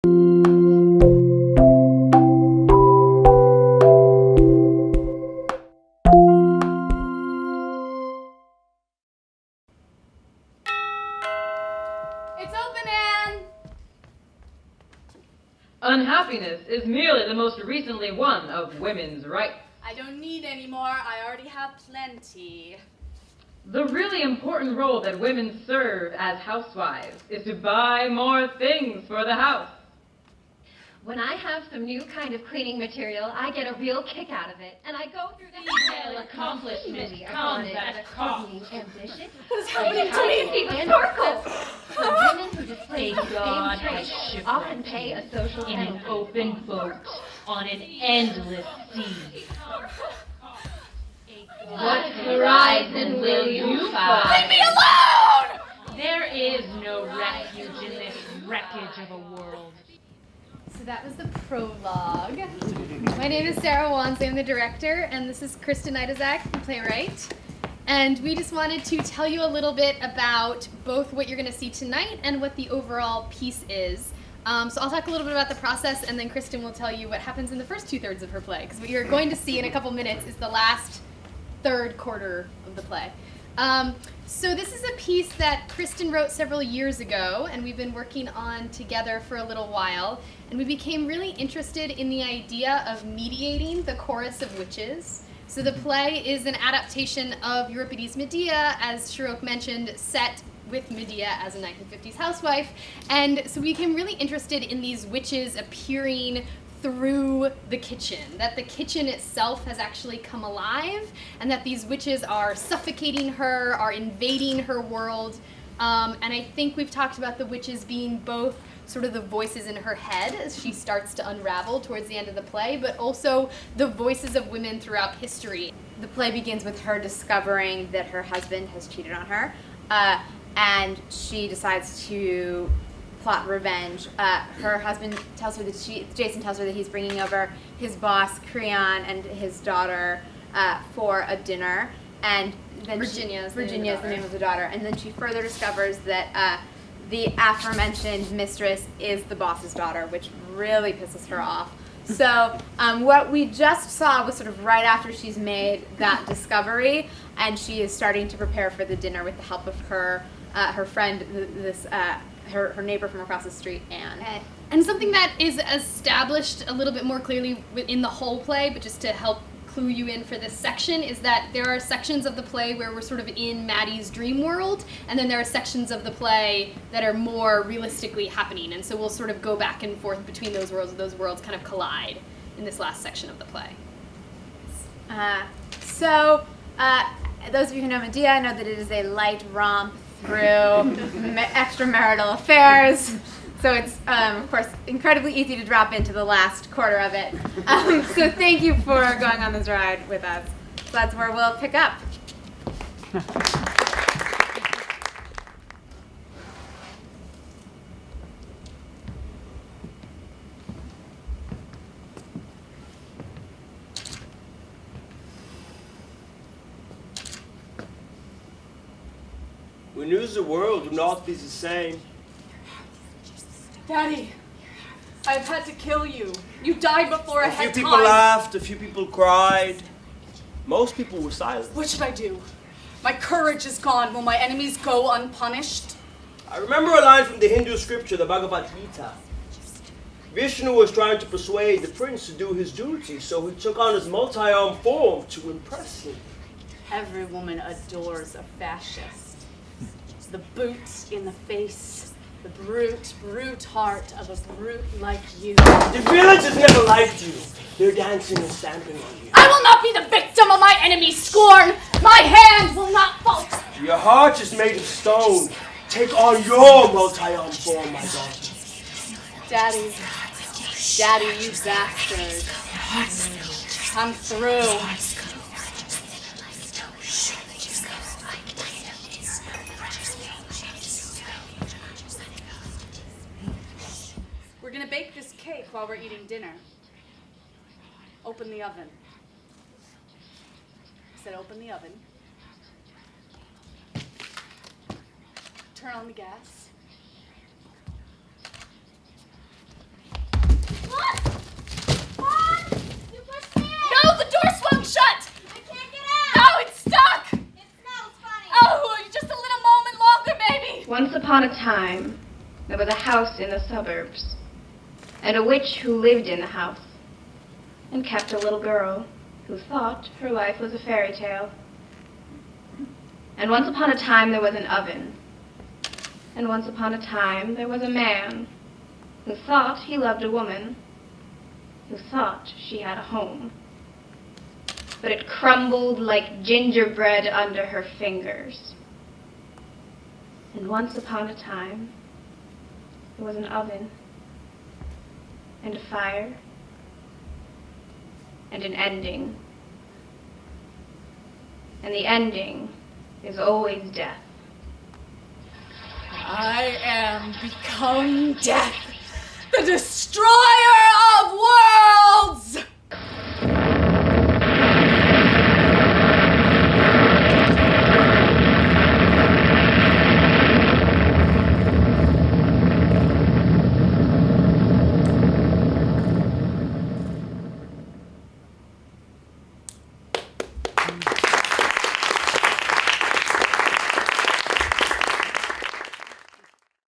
It's open, Anne! Unhappiness is merely the most recently one of women's rights. I don't need any more. I already have plenty. The really important role that women serve as housewives is to buy more things for the house. When I have some new kind of cleaning material, I get a real kick out of it. And I go through the Female accomplishment comes at a cost. Ambitious. What is happening to me? And sparkle. The women who display God same has traits shipwrecked often pay a social in an penalty. open boat on an endless sea. What horizon will you find? Leave me alone! There is no refuge in this wreckage of a world. So that was the prologue. My name is Sarah Wansley, I'm the director, and this is Kristin, Idaszak, the playwright. And we just wanted to tell you a little bit about both what you're going to see tonight and what the overall piece is. So I'll talk a little bit about the process, and then Kristin will tell you what happens in the first 2/3 of her play, because what you're going to see in a couple minutes is the last third quarter of the play. So this is a piece that Kristin wrote several years ago, and we've been working on together for a little while. And we became really interested in the idea of mediating the chorus of witches. So the play is an adaptation of Euripides' Medea, as Shirok mentioned, set with Medea as a 1950s housewife. And so we became really interested in these witches appearing through the kitchen, that the kitchen itself has actually come alive, and that these witches are suffocating her, are invading her world. And I think we've talked about the witches being both sort of the voices in her head as she starts to unravel towards the end of the play, but also the voices of women throughout history. The play begins with her discovering that her husband has cheated on her, and she decides to plot revenge. Her husband tells her that Jason tells her that he's bringing over his boss, Creon, and his daughter for a dinner, and then Virginia is the name of the daughter. And then she further discovers that the aforementioned mistress is the boss's daughter, which really pisses her off. So what we just saw was sort of right after she's made that discovery, and she is starting to prepare for the dinner with the help of her friend, her neighbor from across the street, Anne. And something that is established a little bit more clearly in the whole play, but just to help clue you in for this section, is that there are sections of the play where we're sort of in Maddie's dream world, and then there are sections of the play that are more realistically happening. And so we'll sort of go back and forth between those worlds, and those worlds kind of collide in this last section of the play. So those of you who know Medea know that it is a light romp through extramarital affairs. So it's, of course, incredibly easy to drop into the last quarter of it. So thank you for going on this ride with us. So that's where we'll pick up. We knew the world would not be the same. Daddy, I've had to kill you. You died before I A few had people time. laughed, a few people cried. Most people were silent. What should I do? My courage is gone. Will my enemies go unpunished? I remember a line from the Hindu scripture, the Bhagavad Gita. Vishnu was trying to persuade the prince to do his duty, so he took on his multi-armed form to impress him. Every woman adores a fascist. The boots in the face, the brute heart of a brute like you. The villagers never liked you. They're dancing and stamping on you. I will not be the victim of my enemy's scorn. My hand will not falter. Your heart is made of stone. Take on your multi-armed form, my daughter. Daddy, you bastard. Come through. We're gonna bake this cake while we're eating dinner. Open the oven. I said open the oven. Turn on the gas. upon a time, there was a house in the suburbs, and a witch who lived in the house, and kept a little girl who thought her life was a fairy tale. And once upon a time there was an oven, and once upon a time there was a man who thought he loved a woman, who thought she had a home. But it crumbled like gingerbread under her fingers. And once upon a time, there was an oven, and a fire, and an ending. And the ending is always death. I am become death, the destroyer